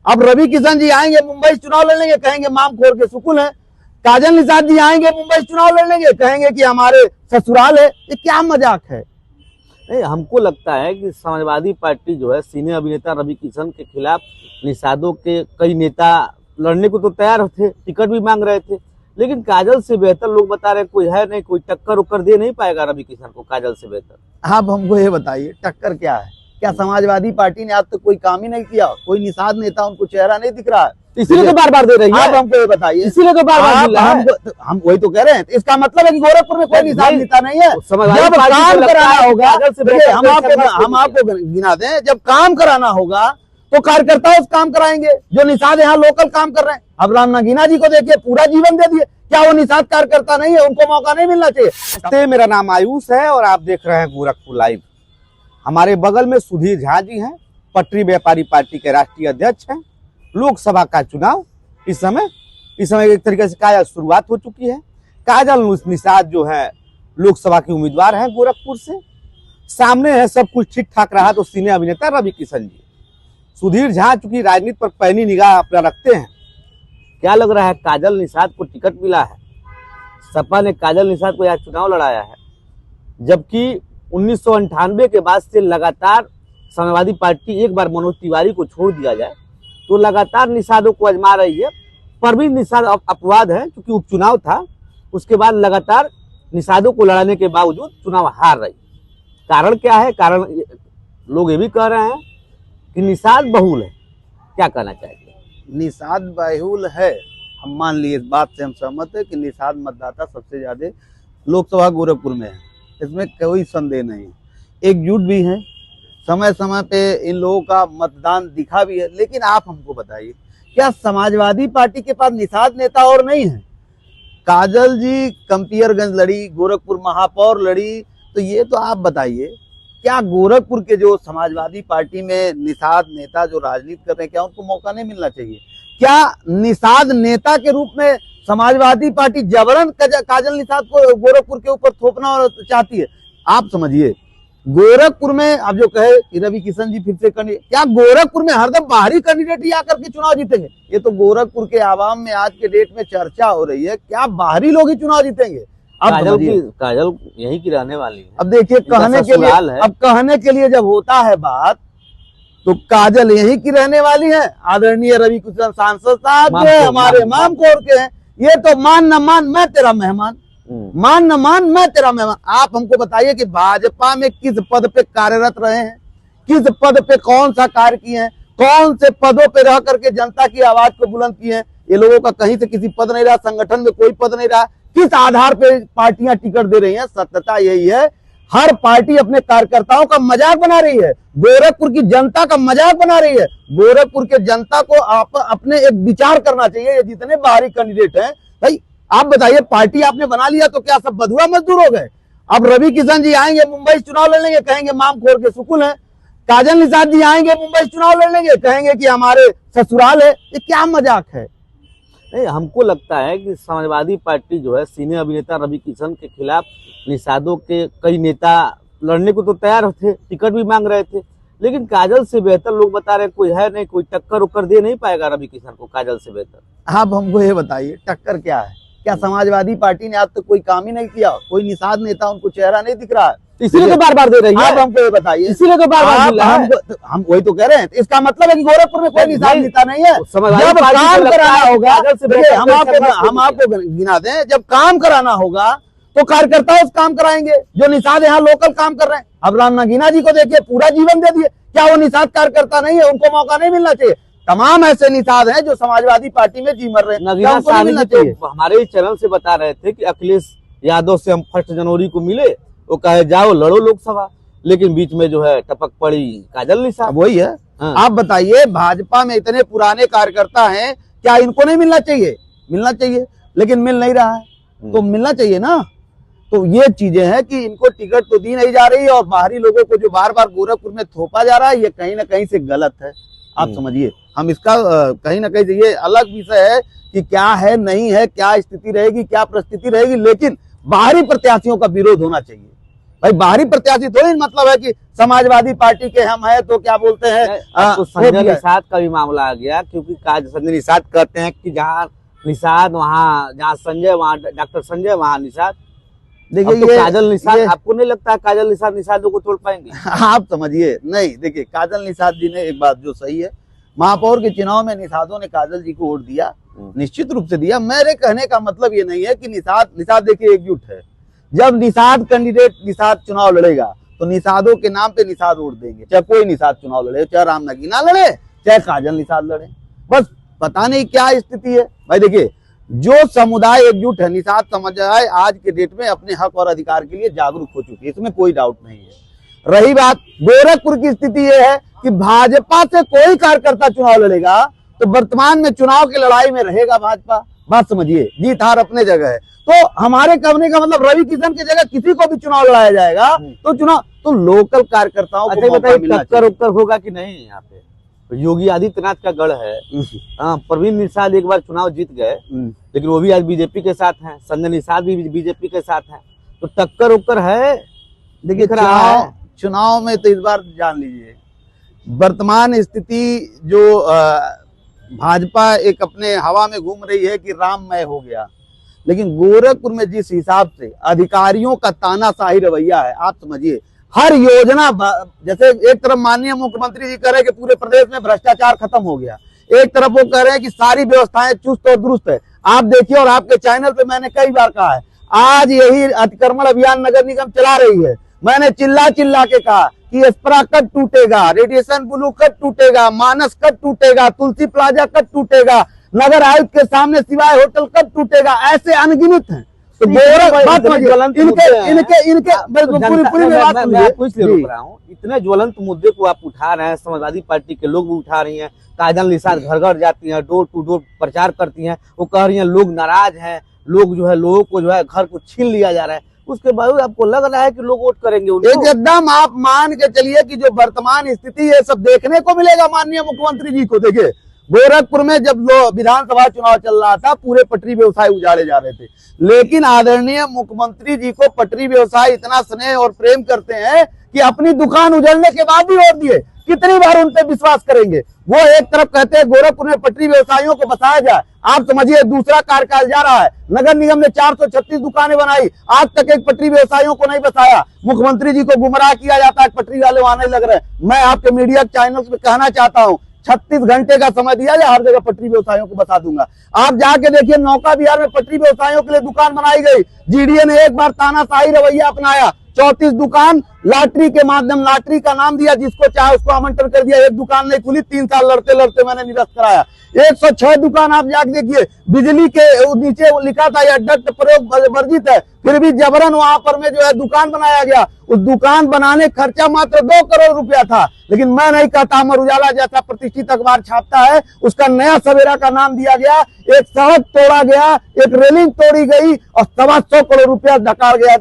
अब रवि किशन जी आएंगे मुंबई चुनाव लड़ लेंगे, कहेंगे माम खोर के सुकुल है। काजल निषाद जी आएंगे मुंबई चुनाव लड़ लेंगे, कहेंगे कि हमारे ससुराल है। ये क्या मजाक है? नहीं, हमको लगता है कि समाजवादी पार्टी जो है सीनियर अभिनेता रवि किशन के खिलाफ निषादों के कई नेता लड़ने को तो तैयार थे, टिकट भी मांग रहे थे, लेकिन काजल से बेहतर लोग बता रहे कोई है नहीं, कोई टक्कर उक्कर दे नहीं पाएगा रवि किशन को काजल से बेहतर। आप हमको ये बताइए टक्कर क्या है? क्या समाजवादी पार्टी ने आज तक कोई काम ही नहीं किया? कोई निषाद नेता उनको चेहरा नहीं दिख रहा है, इसीलिए तो बार बार दे रही है। आप हमको ये बताइए, इसीलिए तो बार बार हम वही तो कह रहे हैं। इसका मतलब है कि गोरखपुर में कोई निषाद नेता नहीं है। जब काम कराना होगा, हम आपको गिना दें, जब काम कराना होगा तो कार्यकर्ता उस काम कराएंगे। जो निषाद यहाँ लोकल काम कर रहे हैं, अब राम नगीना जी को देखिए, पूरा जीवन दे दिए। क्या वो निषाद कार्यकर्ता नहीं है? उनको मौका नहीं मिलना चाहिए? मेरा नाम आयुष है और आप देख रहे हैं गोरखपुर लाइव। हमारे बगल में सुधीर झा जी हैं, पटरी व्यापारी पार्टी के राष्ट्रीय अध्यक्ष हैं। लोकसभा का चुनाव इस समय एक तरीके से काजल शुरुआत हो चुकी है। काजल निषाद जो है लोकसभा की उम्मीदवार हैं गोरखपुर से। सामने है सब कुछ ठीक ठाक रहा तो सीनियर अभिनेता रवि किशन जी। सुधीर झा चूंकि राजनीति पर पैनी निगाह अपना रखते हैं, क्या लग रहा है काजल निषाद को टिकट मिला है। सपा ने काजल निषाद को यहाँ चुनाव लड़ाया है, जबकि 1998 के बाद से लगातार समाजवादी पार्टी, एक बार मनोज तिवारी को छोड़ दिया जाए तो लगातार निषादों को आजमा रही है। परवीन निषाद अपवाद है क्योंकि उपचुनाव था, उसके बाद लगातार निषादों को लड़ाने के बावजूद चुनाव हार रही। कारण क्या है? कारण लोग ये भी कह रहे हैं कि निषाद बहुल है। क्या कहना चाहिए? निषाद बहुल है, हम मान लिए, इस बात से हम सहमत है कि निषाद मतदाता सबसे ज्यादा लोकसभा गोरखपुर में है, इसमें कोई संदेह नहीं। एकजुट भी है, समय समय पे इन लोगों का मतदान दिखा भी है। लेकिन आप हमको बताइए, क्या समाजवादी पार्टी के पास निषाद नेता और नहीं है? काजल जी कंपियरगंज लड़ी, गोरखपुर महापौर लड़ी, तो ये तो आप बताइए, क्या गोरखपुर के जो समाजवादी पार्टी में निषाद नेता जो राजनीति कर रहे हैं, क्या उनको मौका नहीं मिलना चाहिए? क्या निषाद नेता के रूप में समाजवादी पार्टी जबरन काजल निषाद को गोरखपुर के ऊपर थोपना चाहती है? आप समझिए, गोरखपुर में अब जो कहे कि रवि किशन जी फिर से कैंडिडेट, क्या गोरखपुर में हरदम बाहरी कैंडिडेट ही आकर के चुनाव जीतेंगे? ये तो गोरखपुर के आवाम में आज के डेट में चर्चा हो रही है, क्या बाहरी लोग ही चुनाव जीतेंगे? काजल यही की रहने वाली है। अब देखिए, कहने के लिए जब होता है बात तो काजल यही की रहने वाली है। आदरणीय रवि किशन सांसद साहब जो हमारे माम कोर के हैं, ये तो मान न मान मैं तेरा मेहमान, मान न मान मैं तेरा मेहमान। आप हमको बताइए कि भाजपा में किस पद पे कार्यरत रहे हैं, किस पद पे कौन सा कार्य किए हैं, कौन से पदों पे रह करके जनता की आवाज को बुलंद किए हैं? ये लोगों का कहीं से किसी पद नहीं रहा, संगठन में कोई पद नहीं रहा। किस आधार पे पार्टियां टिकट दे रही हैं? सत्यता यही है, हर पार्टी अपने कार्यकर्ताओं का मजाक बना रही है, गोरखपुर की जनता का मजाक बना रही है। गोरखपुर के जनता को अपने एक विचार करना चाहिए। ये जितने बाहरी कैंडिडेट हैं, भाई आप बताइए, पार्टी आपने बना लिया तो क्या सब बधुआ मजदूर हो गए? अब रवि किशन जी आएंगे मुंबई चुनाव लड़ लेंगे, कहेंगे माम खोर के सुकुल है। काजल निषाद जी आएंगे मुंबई चुनाव लड़ लेंगे, कहेंगे कि हमारे ससुराल है। ये क्या मजाक है? नहीं, हमको लगता है कि समाजवादी पार्टी जो है सीनियर अभिनेता रवि किशन के खिलाफ निषादों के कई नेता लड़ने को तो तैयार थे, टिकट भी मांग रहे थे, लेकिन काजल से बेहतर लोग बता रहे कोई है नहीं, कोई टक्कर उक्कर दे नहीं पाएगा रवि किशन को काजल से बेहतर। आप हमको ये बताइए टक्कर क्या है? क्या समाजवादी पार्टी ने आज तक कोई काम ही नहीं किया? कोई निषाद नेता उनको चेहरा नहीं दिख रहा है, इसीलिए तो बार बार दे रही है। आप हमको ये बताइए, इसीलिए तो बार बार हम वही तो कह रहे हैं। इसका मतलब है कि गोरखपुर में कोई निषाद नेता नहीं है। जब काम कराना होगा, हम आपको गिना दें, जब काम कराना होगा तो कार्यकर्ता उस काम कराएंगे। जो निषाद यहाँ लोकल काम कर रहे हैं, अब राम नगीना जी को देखिए, पूरा जीवन दे दिए। क्या वो निषाद कार्यकर्ता नहीं है? उनको मौका नहीं मिलना चाहिए? तमाम ऐसे निषाद हैं जो समाजवादी पार्टी में जी मर रहे हैं, नगीना साहनी तो हमारे चैनल से बता रहे थे कि अखिलेश यादव से हम 1 जनवरी को मिले, वो कहे जाओ लड़ो लोकसभा, लेकिन बीच में जो है टपक पड़ी काजल निषाद। वही है। आप बताइए, भाजपा में इतने पुराने कार्यकर्ता हैं, क्या इनको नहीं मिलना चाहिए? मिलना चाहिए, लेकिन मिल नहीं रहा है, तो मिलना चाहिए ना। तो ये चीजें हैं कि इनको टिकट तो दी नहीं जा रही, और बाहरी लोगों को जो बार बार गोरखपुर में थोपा जा रहा है, ये कहीं ना कहीं से गलत है। आप समझिए, हम इसका कहीं ना कहीं से, ये अलग विषय है कि क्या है नहीं है, क्या स्थिति रहेगी, क्या परिस्थिति रहेगी, लेकिन बाहरी प्रत्याशियों का विरोध होना चाहिए। भाई बाहरी प्रत्याशी थोड़ी मतलब है कि समाजवादी पार्टी के हम है तो क्या बोलते हैं तो संजय निषाद का भी मामला आ गया, क्योंकि संजय निषाद कहते हैं कि जहाँ निषाद वहाँ, जहाँ संजय वहाँ डॉक्टर संजय वहाँ निषाद। देखिए तो काजल निषाद, आपको नहीं लगता है काजल निषाद निषादों को तोड़ पाएंगे? आप समझिए, नहीं देखिए काजल निषाद जी ने एक बात जो सही है, महापौर के चुनाव में निषादों ने काजल जी को वोट दिया, निश्चित रूप से दिया। मेरे कहने का मतलब ये नहीं है कि निषाद देखिए एकजुट है। जब निषाद कैंडिडेट निषाद चुनाव लड़ेगा तो निषादों के नाम पे निषाद वोट देंगे, चाहे कोई निषाद चुनाव लड़े, चाहे राम नगीना लड़े, चाहे काजल निषाद लड़े। बस पता नहीं क्या स्थिति है। भाई देखिए जो समुदाय एकजुट है, निषाद समुदाय आज के डेट में अपने हक और अधिकार के लिए जागरूक हो चुकी है, इसमें कोई डाउट नहीं है। रही बात गोरखपुर की स्थिति ये है कि भाजपा से कोई कार्यकर्ता चुनाव लड़ेगा तो वर्तमान में चुनाव की लड़ाई में रहेगा भाजपा। बात समझिए, जीत हार अपने जगह है। तो हमारे कहने का मतलब रवि किशन की जगह किसी को भी चुनाव लड़ाया जाएगा तो चुनाव तो लोकल कार्यकर्ताओं को बताइए टक्कर उक्कर होगा कि नहीं? यहाँ पे योगी आदित्यनाथ का गढ़ है। प्रवीण निषाद एक बार चुनाव जीत गए, लेकिन वो भी आज बीजेपी के साथ हैं। संजय निषाद भी बीजेपी के साथ हैं, तो टक्कर उक्कर है। देखिए चुनाव में तो इस बार जान लीजिए वर्तमान स्थिति जो भाजपा एक अपने हवा में घूम रही है कि राममय हो गया, लेकिन गोरखपुर में जिस हिसाब से अधिकारियों का तानाशाही रवैया है, आप समझिए हर योजना, जैसे एक तरफ माननीय मुख्यमंत्री जी कह रहे हैं कि पूरे प्रदेश में भ्रष्टाचार खत्म हो गया, एक तरफ वो कह रहे हैं कि सारी व्यवस्थाएं चुस्त और दुरुस्त है। आप देखिए, और आपके चैनल पे मैंने कई बार कहा है, आज यही अतिक्रमण अभियान नगर निगम चला रही है। मैंने चिल्ला चिल्ला के कहा कि एस्परा कट टूटेगा, रेडिएशन ब्लू कट टूटेगा, मानस कट टूटेगा, तुलसी प्लाजा कट टूटेगा, नगर आयुक्त के सामने सिवाय होटल कट टूटेगा, ऐसे अनगिनत हैं। तो इतने ज्वलंत मुद्दे को आप उठा रहे हैं, समाजवादी पार्टी के लोग भी उठा रही हैं। काजल निषाद घर घर जाती हैं, डोर टू डोर प्रचार करती हैं, वो कह रही हैं लोग नाराज हैं, लोग जो है लोगों को जो है घर को छीन लिया जा रहा है। उसके बावजूद आपको लग रहा है कि लोग वोट करेंगे उनको? एकदम आप मान के चलिए कि जो वर्तमान स्थिति है सब देखने को मिलेगा माननीय मुख्यमंत्री जी को। देखिए गोरखपुर में जब विधानसभा चुनाव चल रहा था, पूरे पटरी व्यवसाय उजाड़े जा रहे थे, लेकिन आदरणीय मुख्यमंत्री जी को पटरी व्यवसाय इतना स्नेह और प्रेम करते हैं कि अपनी दुकान उजड़ने के बाद भी वोट दिए। कितनी बार उन पे विश्वास करेंगे? वो एक तरफ कहते हैं गोरखपुर में पटरी व्यवसायियों को बसाया जाए, आप समझिए दूसरा कार्यकाल जा रहा है, नगर निगम ने 436 दुकानें बनाई, आज तक एक पटरी व्यवसायियों को नहीं बसाया। मुख्यमंत्री जी को गुमराह किया जाता है, पटरी वाले वहां नहीं लग रहे। मैं आपके मीडिया चैनल पे कहना चाहता हूं 36 घंटे का समय दिया जाए, हर जगह पटरी व्यवसायियों को बता दूंगा। आप जाके देखिए नौका विहार में पटरी व्यवसायियों के लिए दुकान बनाई गई, जीडीए ने एक बार तानाशाही रवैया अपनाया, 34 दुकान लॉटरी के माध्यम, लॉटरी का नाम दिया, जिसको चाहे उसको आमंत्रण कर दिया। एक दुकान नहीं खुली, 3 साल लड़ते लड़ते मैंने निरस्त कराया। 106 दुकान आप जाके देखिए, बिजली के नीचे लिखा था यह डक्ट प्रयोग वर्जित है, फिर भी जबरन वहां पर में जो है दुकान बनाया गया। उस दुकान बनाने खर्चा मात्र 2 करोड़ रुपया था, लेकिन मैं नहीं कहता, अमर उजाला जैसा प्रतिष्ठित अखबार छापता है, उसका नया सवेरा का नाम दिया गया। एक सड़क तोड़ा गया, एक रेलिंग तोड़ी गई और 125 करोड़ रुपया धकाल गया।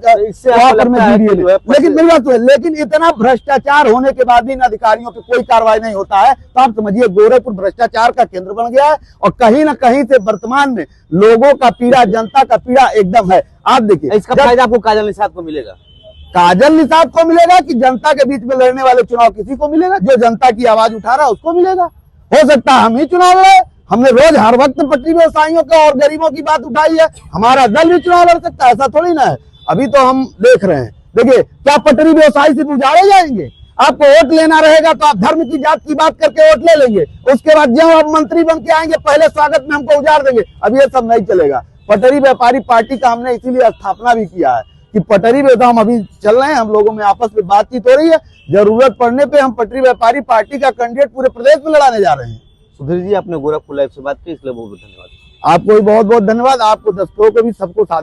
लेकिन मेरी बात है, लेकिन इतना भ्रष्टाचार होने के बाद भी इन अधिकारियों पे कोई कार्रवाई नहीं होता है। तो आप समझिए गोरखपुर भ्रष्टाचार का केंद्र बन गया है और कहीं ना कहीं से वर्तमान में लोगों का पीड़ा, जनता का पीड़ा एकदम है। आप देखिए इसका फायदा आपको काजल निषाद को मिलेगा? काजल निषाद को मिलेगा कि जनता के बीच में लड़ने वाले चुनाव किसी को मिलेगा? जो जनता की आवाज उठा रहा है उसको मिलेगा। हो सकता है हम ही चुनाव लड़े, हमने रोज हर वक्त पटरी व्यवसायियों का और गरीबों की बात उठाई है, हमारा दल भी चुनाव लड़ सकता है, ऐसा थोड़ी ना है। अभी तो हम देख रहे हैं, देखिए क्या पटरी व्यवसायी सिर्फ उजाड़े जाएंगे? आपको वोट लेना रहेगा तो आप धर्म की जात की बात करके वोट ले लेंगे, उसके बाद जब आप मंत्री बन के आएंगे पहले स्वागत में हमको उजाड़ देंगे। अब ये सब नहीं चलेगा। पटरी व्यापारी पार्टी का हमने इसीलिए स्थापना भी किया है कि पटरी व्यवसाय, हम अभी चल रहे हैं, हम लोगों में आपस में बातचीत हो रही है, जरूरत पड़ने पे हम पटरी व्यापारी पार्टी का कैंडिडेट पूरे प्रदेश में लड़ाने जा रहे हैं। सुधीर जी, आपने गोरखपुर लाइव से बात की, इसलिए बहुत बहुत धन्यवाद। आपको भी बहुत बहुत धन्यवाद। आपको दर्शकों को भी सबको साथ